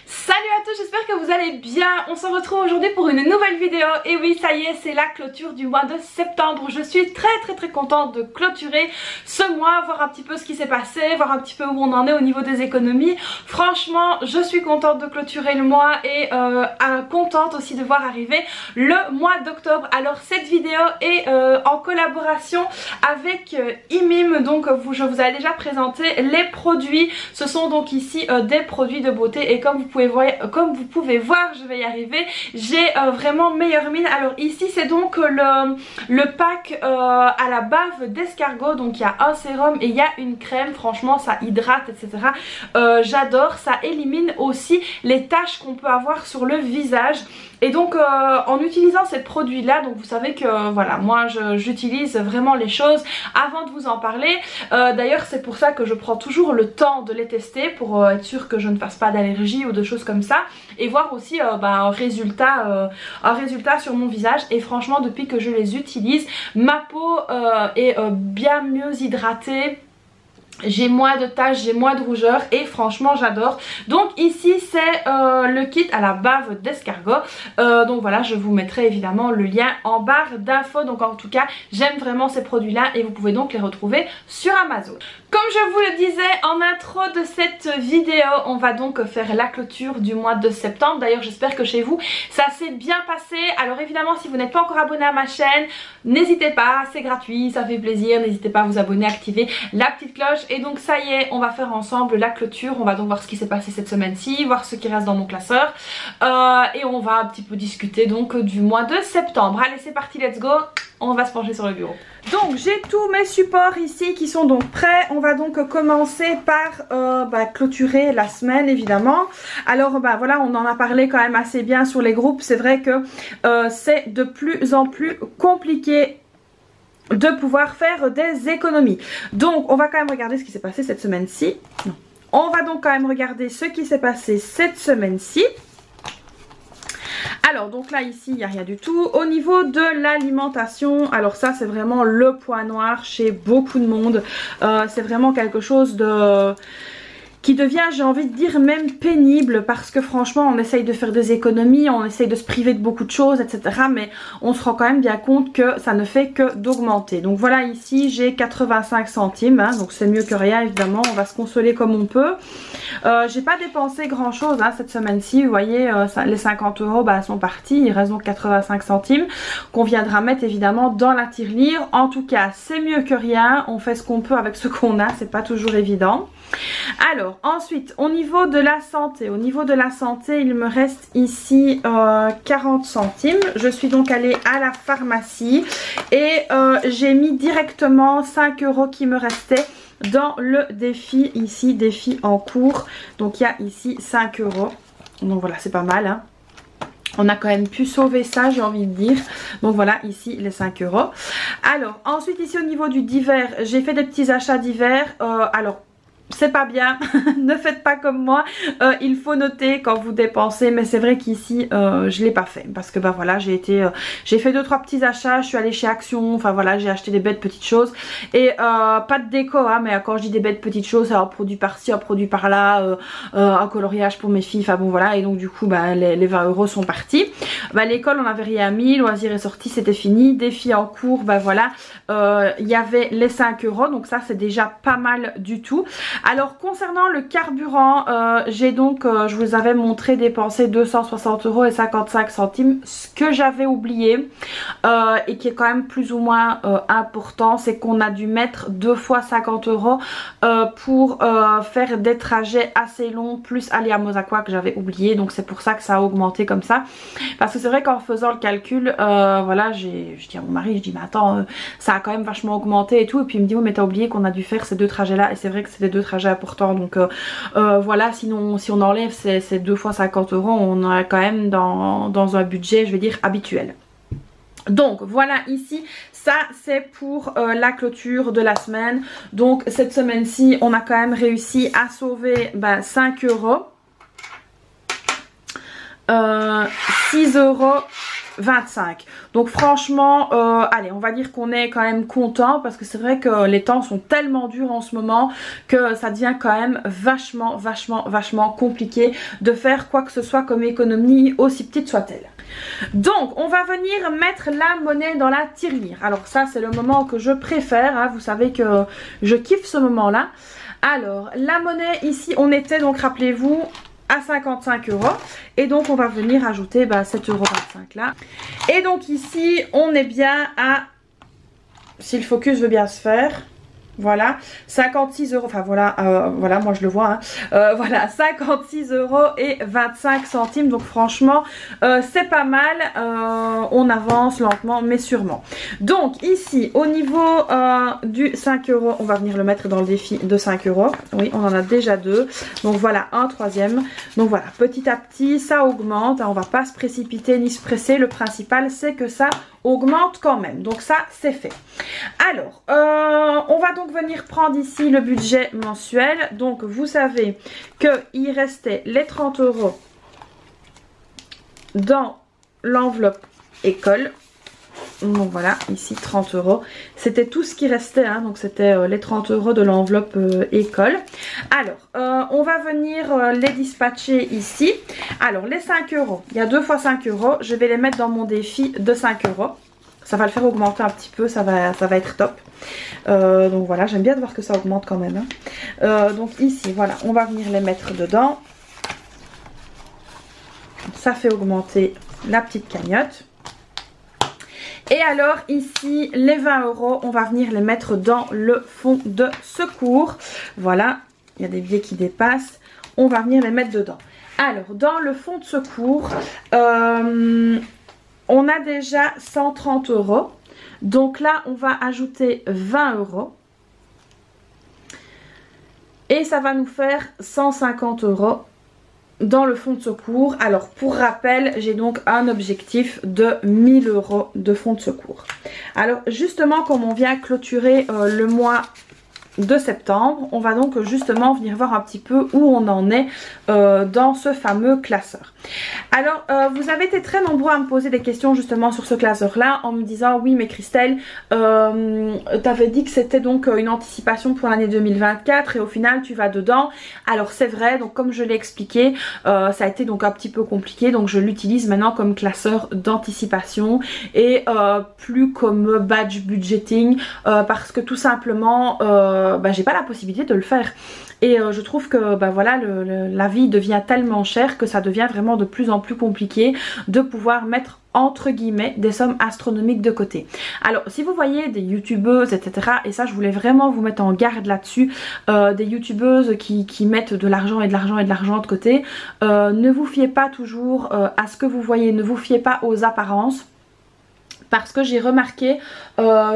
Salut à tous, j'espère que vous allez bien. On se retrouve aujourd'hui pour une nouvelle vidéo. Et oui, ça y est, c'est la clôture du mois de septembre. Je suis très contente de clôturer ce mois, voir un petit peu ce qui s'est passé, voir un petit peu où on en est au niveau des économies. Franchement, je suis contente de clôturer le mois et contente aussi de voir arriver le mois d'octobre. Alors cette vidéo est en collaboration avec Imim. Donc je vous ai déjà présenté les produits. Ce sont donc ici des produits de beauté et comme vous pouvez voir, je vais y arriver, j'ai vraiment meilleure mine. Alors ici c'est donc le pack à la bave d'escargot. Donc il y a un sérum et il y a une crème. Franchement ça hydrate, etc. J'adore, ça élimine aussi les taches qu'on peut avoir sur le visage. Et donc en utilisant ces produits là, donc vous savez que voilà, moi j'utilise vraiment les choses avant de vous en parler. D'ailleurs c'est pour ça que je prends toujours le temps de les tester pour être sûr que je ne fasse pas d'allergie ou de choses comme ça. Et voir aussi un résultat sur mon visage. Et franchement depuis que je les utilise, ma peau est bien mieux hydratée. J'ai moins de taches, j'ai moins de rougeur et franchement j'adore. Donc ici c'est le kit à la bave d'escargot. Donc voilà, je vous mettrai évidemment le lien en barre d'infos. Donc en tout cas j'aime vraiment ces produits là et vous pouvez donc les retrouver sur Amazon. Comme je vous le disais en intro de cette vidéo, on va donc faire la clôture du mois de septembre. D'ailleurs j'espère que chez vous ça s'est bien passé. Alors évidemment si vous n'êtes pas encore abonné à ma chaîne, n'hésitez pas, c'est gratuit, ça fait plaisir. N'hésitez pas à vous abonner, activer la petite cloche. Et donc ça y est, on va faire ensemble la clôture. On va donc voir ce qui s'est passé cette semaine-ci, voir ce qui reste dans mon classeur. Et on va un petit peu discuter donc du mois de septembre. Allez c'est parti, let's go. On va se pencher sur le bureau. Donc j'ai tous mes supports ici qui sont donc prêts. On va donc commencer par clôturer la semaine évidemment. Alors voilà, on en a parlé quand même assez bien sur les groupes. C'est vrai que c'est de plus en plus compliqué de pouvoir faire des économies. Donc on va quand même regarder ce qui s'est passé cette semaine-ci. On va donc quand même regarder ce qui s'est passé cette semaine-ci. Alors donc là ici il n'y a rien du tout. Au niveau de l'alimentation, alors ça c'est vraiment le point noir chez beaucoup de monde. C'est vraiment quelque chose de... qui devient, j'ai envie de dire, même pénible, parce que franchement on essaye de faire des économies, on essaye de se priver de beaucoup de choses, etc. Mais on se rend quand même bien compte que ça ne fait que d'augmenter. Donc voilà, ici j'ai 85 centimes, hein, donc c'est mieux que rien évidemment, on va se consoler comme on peut. J'ai pas dépensé grand chose cette semaine-ci, vous voyez, les 50 euros sont partis, il reste donc 85 centimes qu'on viendra mettre évidemment dans la tirelire. En tout cas c'est mieux que rien, on fait ce qu'on peut avec ce qu'on a, c'est pas toujours évident. Alors ensuite au niveau de la santé, il me reste ici 40 centimes. Je suis donc allée à la pharmacie et j'ai mis directement 5 euros qui me restaient dans le défi, ici défi en cours. Donc il y a ici 5 euros, donc voilà c'est pas mal hein. On a quand même pu sauver ça, j'ai envie de dire. Donc voilà, ici les 5 euros. Alors ensuite ici au niveau du divers, j'ai fait des petits achats divers. Alors c'est pas bien, ne faites pas comme moi, il faut noter quand vous dépensez, mais c'est vrai qu'ici je l'ai pas fait parce que voilà, j'ai fait 2-3 petits achats, je suis allée chez Action, enfin voilà, j'ai acheté des bêtes petites choses et pas de déco hein, mais quand je dis des bêtes petites choses, c'est un produit par-ci, un produit par-là, un coloriage pour mes filles, enfin bon voilà, et donc du coup les 20 euros sont partis. L'école on n'avait rien mis, loisirs et sorties c'était fini, défi en cours, voilà, il y avait les 5 euros, donc ça c'est déjà pas mal du tout. Alors concernant le carburant, j'ai donc, je vous avais montré dépenser 260 euros et 55 centimes. Ce que j'avais oublié et qui est quand même plus ou moins important, c'est qu'on a dû mettre 2 fois 50 euros pour faire des trajets assez longs, plus aller à Mozacoa que j'avais oublié. Donc c'est pour ça que ça a augmenté comme ça. Parce que c'est vrai qu'en faisant le calcul, voilà, je dis à mon mari, je dis mais attends, ça a quand même vachement augmenté et tout. Et puis il me dit oui mais t'as oublié qu'on a dû faire ces 2 trajets là. Et c'est vrai que c'est des 2 trajets importants. Donc voilà, sinon si on enlève ces 2 fois 50 euros, on est quand même dans un budget, je vais dire, habituel. Donc voilà, ici ça c'est pour la clôture de la semaine. Donc cette semaine-ci on a quand même réussi à sauver 5 euros, 6 euros 25. Donc franchement, allez, on va dire qu'on est quand même content parce que c'est vrai que les temps sont tellement durs en ce moment que ça devient quand même vachement compliqué de faire quoi que ce soit comme économie, aussi petite soit-elle. Donc on va venir mettre la monnaie dans la tirelire. Alors ça c'est le moment que je préfère, hein. Vous savez que je kiffe ce moment là. Alors la monnaie ici on était donc rappelez-vous à 55 € et donc on va venir ajouter 7,25 € là. Et donc ici on est bien à, si le focus veut bien se faire, voilà, 56 €, enfin voilà, voilà, moi je le vois, hein. Voilà, 56 € et 25 centimes, donc franchement, c'est pas mal, on avance lentement mais sûrement. Donc ici, au niveau du 5 €, on va venir le mettre dans le défi de 5 €, oui, on en a déjà deux, donc voilà, un troisième, donc voilà, petit à petit, ça augmente, hein, on va pas se précipiter ni se presser, le principal c'est que ça augmente quand même, donc ça c'est fait. Alors, on va donc venir prendre ici le budget mensuel. Donc vous savez qu'il restait les 30 € dans l'enveloppe école. Donc voilà, ici 30 €. C'était tout ce qui restait, hein, donc c'était les 30 € de l'enveloppe école. Alors, on va venir les dispatcher ici. Alors, les 5 €, il y a 2 fois 5 €. Je vais les mettre dans mon défi de 5 €. Ça va le faire augmenter un petit peu, ça va être top. Donc voilà, j'aime bien de voir que ça augmente quand même, hein. Donc ici, voilà, on va venir les mettre dedans. Ça fait augmenter la petite cagnotte. Et alors ici, les 20 €, on va venir les mettre dans le fonds de secours. Voilà, il y a des billets qui dépassent. On va venir les mettre dedans. Alors, dans le fonds de secours, on a déjà 130 €. Donc là, on va ajouter 20 €. Et ça va nous faire 150 € dans le fonds de secours. Alors pour rappel, j'ai donc un objectif de 1000 € de fonds de secours. Alors justement, comme on vient clôturer le mois de septembre, on va donc justement venir voir un petit peu où on en est dans ce fameux classeur. Alors vous avez été très nombreux à me poser des questions justement sur ce classeur là en me disant oui mais Christelle, t'avais dit que c'était donc une anticipation pour l'année 2024 et au final tu vas dedans. Alors c'est vrai, donc comme je l'ai expliqué, ça a été donc un petit peu compliqué, donc je l'utilise maintenant comme classeur d'anticipation et plus comme badge budgeting parce que tout simplement j'ai pas la possibilité de le faire. Et je trouve que voilà, la vie devient tellement chère que ça devient vraiment de plus en plus compliqué de pouvoir mettre entre guillemets des sommes astronomiques de côté. Alors si vous voyez des youtubeuses etc, et ça je voulais vraiment vous mettre en garde là-dessus, des youtubeuses qui mettent de l'argent et de l'argent et de l'argent de côté, ne vous fiez pas toujours à ce que vous voyez, ne vous fiez pas aux apparences. Parce que j'ai remarqué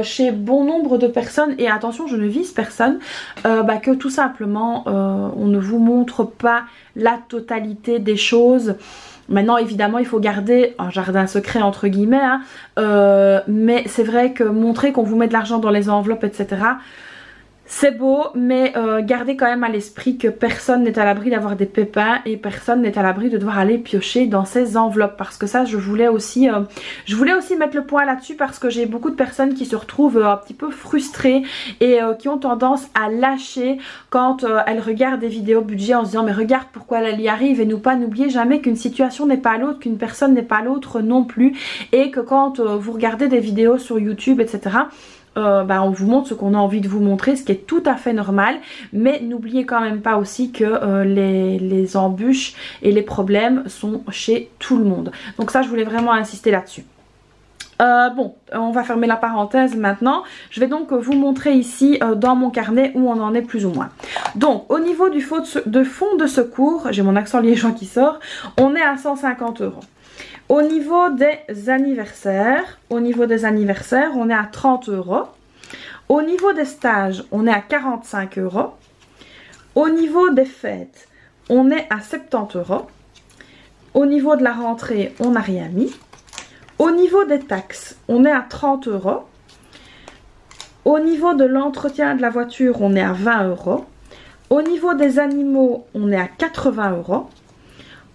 chez bon nombre de personnes, et attention je ne vise personne, que tout simplement on ne vous montre pas la totalité des choses. Maintenant évidemment il faut garder un jardin secret entre guillemets, hein, mais c'est vrai que montrer qu'on vous met de l'argent dans les enveloppes etc. C'est beau, mais gardez quand même à l'esprit que personne n'est à l'abri d'avoir des pépins et personne n'est à l'abri de devoir aller piocher dans ces enveloppes. Parce que ça, je voulais aussi mettre le point là-dessus parce que j'ai beaucoup de personnes qui se retrouvent un petit peu frustrées et qui ont tendance à lâcher quand elles regardent des vidéos budget en se disant mais regarde pourquoi elle y arrive, et n'oubliez jamais qu'une situation n'est pas l'autre, qu'une personne n'est pas l'autre non plus, et que quand vous regardez des vidéos sur YouTube etc. On vous montre ce qu'on a envie de vous montrer, ce qui est tout à fait normal, mais n'oubliez quand même pas aussi que les embûches et les problèmes sont chez tout le monde. Donc ça je voulais vraiment insister là-dessus. Bon, on va fermer la parenthèse maintenant. Je vais donc vous montrer ici dans mon carnet où on en est plus ou moins. Donc au niveau du fonds de secours, j'ai mon accent liégeois qui sort, on est à 150 €. Au niveau des anniversaires, on est à 30 €. Au niveau des stages, on est à 45 €. Au niveau des fêtes, on est à 70 €. Au niveau de la rentrée, on n'a rien mis. Au niveau des taxes, on est à 30 €. Au niveau de l'entretien de la voiture, on est à 20 €. Au niveau des animaux, on est à 80 €.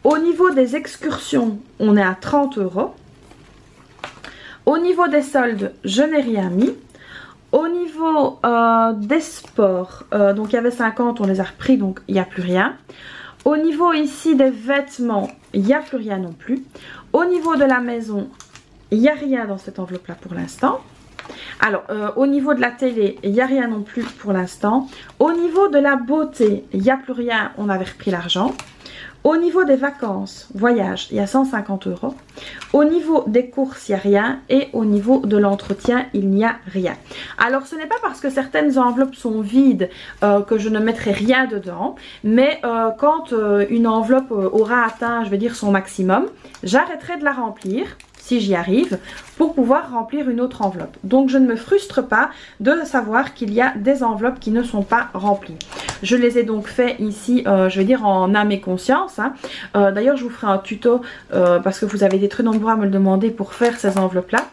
Au niveau des excursions, on est à 30 €. Au niveau des soldes, je n'ai rien mis. Au niveau des sports, donc il y avait 50, on les a repris, donc il n'y a plus rien. Au niveau ici des vêtements, il n'y a plus rien non plus. Au niveau de la maison, il n'y a rien dans cette enveloppe là pour l'instant. Alors au niveau de la télé, il n'y a rien non plus pour l'instant. Au niveau de la beauté, il n'y a plus rien, on avait repris l'argent. Au niveau des vacances, voyage, il y a 150 €. Au niveau des courses, il n'y a rien. Et au niveau de l'entretien, il n'y a rien. Alors, ce n'est pas parce que certaines enveloppes sont vides que je ne mettrai rien dedans. Mais quand une enveloppe aura atteint, je vais dire, son maximum, j'arrêterai de la remplir, si j'y arrive, pour pouvoir remplir une autre enveloppe. Donc je ne me frustre pas de savoir qu'il y a des enveloppes qui ne sont pas remplies. Je les ai donc fait ici, je vais dire en âme et conscience. Hein. D'ailleurs je vous ferai un tuto parce que vous avez été très nombreux à me le demander pour faire ces enveloppes là.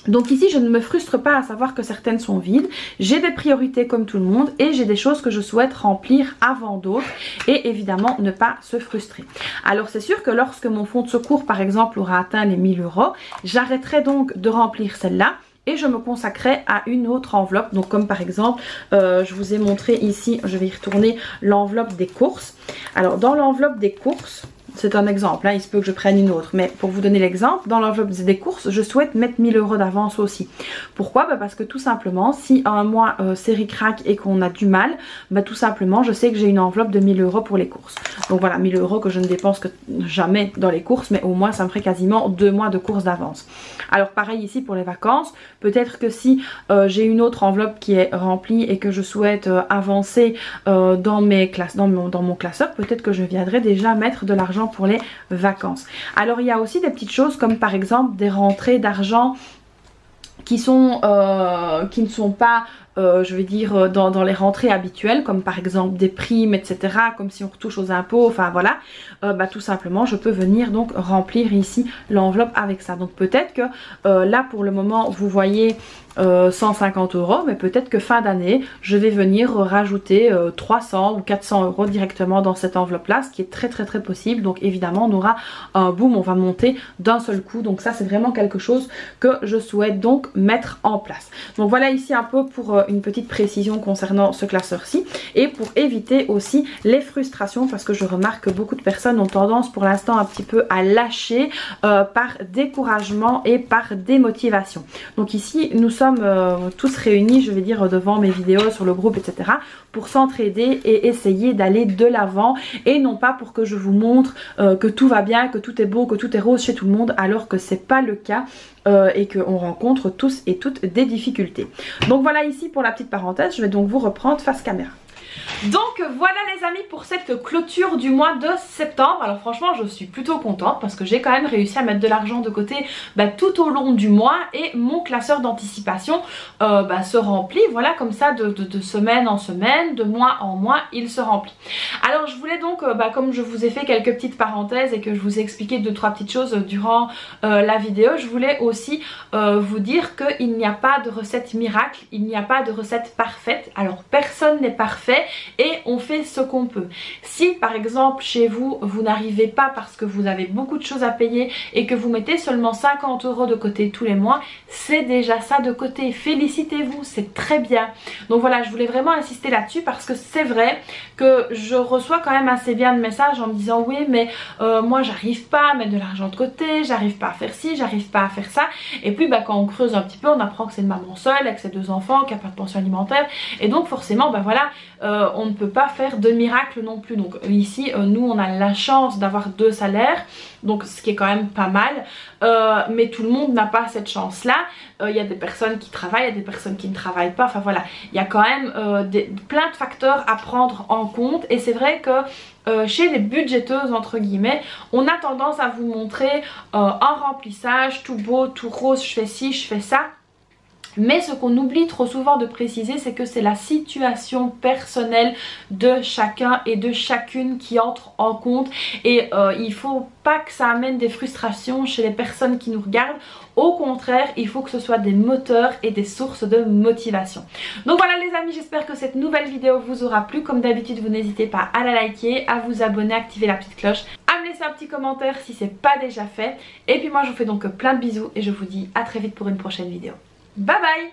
Donc ici je ne me frustre pas à savoir que certaines sont vides, j'ai des priorités comme tout le monde et j'ai des choses que je souhaite remplir avant d'autres et évidemment ne pas se frustrer. Alors c'est sûr que lorsque mon fonds de secours par exemple aura atteint les 1000 €, j'arrêterai donc de remplir celle-là et je me consacrerai à une autre enveloppe. Donc comme par exemple, je vous ai montré ici, je vais y retourner, l'enveloppe des courses. Alors dans l'enveloppe des courses, c'est un exemple, hein, il se peut que je prenne une autre. Mais pour vous donner l'exemple, dans l'enveloppe des courses, je souhaite mettre 1000 € d'avance aussi. Pourquoi? Parce que tout simplement, si un mois c'est ric-rac et qu'on a du mal, tout simplement, je sais que j'ai une enveloppe de 1000 € pour les courses. Donc voilà, 1000 € que je ne dépense que jamais dans les courses, mais au moins ça me ferait quasiment 2 mois de courses d'avance. Alors pareil ici pour les vacances, peut-être que si j'ai une autre enveloppe qui est remplie et que je souhaite avancer dans mon classeur, peut-être que je viendrai déjà mettre de l'argent pour les vacances. Alors il y a aussi des petites choses comme par exemple des rentrées d'argent qui ne sont pas je vais dire dans les rentrées habituelles, comme par exemple des primes, etc., comme si on retouche aux impôts, enfin voilà, tout simplement je peux venir donc remplir ici l'enveloppe avec ça. Donc peut-être que là pour le moment vous voyez 150 €, mais peut-être que fin d'année je vais venir rajouter 300 ou 400 € directement dans cette enveloppe là, ce qui est très possible. Donc évidemment on aura un boom, on va monter d'un seul coup. Donc ça c'est vraiment quelque chose que je souhaite donc mettre en place. Donc voilà ici un peu pour une petite précision concernant ce classeur-ci et pour éviter aussi les frustrations, parce que je remarque que beaucoup de personnes ont tendance pour l'instant un petit peu à lâcher par découragement et par démotivation. Donc ici nous sommes tous réunis, je vais dire, devant mes vidéos sur le groupe, etc., pour s'entraider et essayer d'aller de l'avant et non pas pour que je vous montre que tout va bien, que tout est beau, que tout est rose chez tout le monde, alors que c'est pas le cas. Et qu'on rencontre tous et toutes des difficultés. Donc voilà ici pour la petite parenthèse, je vais donc vous reprendre face caméra. Donc voilà les amis pour cette clôture du mois de septembre. Alors franchement je suis plutôt contente parce que j'ai quand même réussi à mettre de l'argent de côté tout au long du mois et mon classeur d'anticipation se remplit, voilà, comme ça de semaine en semaine, de mois en mois, il se remplit. Alors je voulais donc, comme je vous ai fait quelques petites parenthèses et que je vous ai expliqué 2-3 petites choses durant la vidéo, je voulais aussi vous dire qu'il n'y a pas de recette miracle, il n'y a pas de recette parfaite. Alors personne n'est parfait et on fait ce qu'on peut. Si par exemple chez vous, vous n'arrivez pas parce que vous avez beaucoup de choses à payer et que vous mettez seulement 50 € de côté tous les mois, c'est déjà ça de côté. Félicitez-vous, c'est très bien. Donc voilà, je voulais vraiment insister là-dessus parce que c'est vrai que je reçois quand même assez bien de messages en me disant oui mais moi j'arrive pas à mettre de l'argent de côté, j'arrive pas à faire ci, j'arrive pas à faire ça. Et puis quand on creuse un petit peu, on apprend que c'est une maman seule avec ses 2 enfants, qui n'a pas de pension alimentaire et donc forcément voilà, on ne peut pas faire de miracle non plus. Donc ici nous on a la chance d'avoir 2 salaires, donc ce qui est quand même pas mal, mais tout le monde n'a pas cette chance là. Il y a des personnes qui travaillent, il y a des personnes qui ne travaillent pas, enfin voilà, il y a quand même plein de facteurs à prendre en compte. Et c'est vrai que chez les budgéteuses entre guillemets, on a tendance à vous montrer un remplissage tout beau, tout rose, je fais ci, je fais ça. Mais ce qu'on oublie trop souvent de préciser, c'est que c'est la situation personnelle de chacun et de chacune qui entre en compte. Et il faut pas que ça amène des frustrations chez les personnes qui nous regardent. Au contraire, il faut que ce soit des moteurs et des sources de motivation. Donc voilà les amis, j'espère que cette nouvelle vidéo vous aura plu. Comme d'habitude, vous n'hésitez pas à la liker, à vous abonner, à activer la petite cloche, à me laisser un petit commentaire si c'est pas déjà fait. Et puis moi je vous fais donc plein de bisous et je vous dis à très vite pour une prochaine vidéo. Bye bye.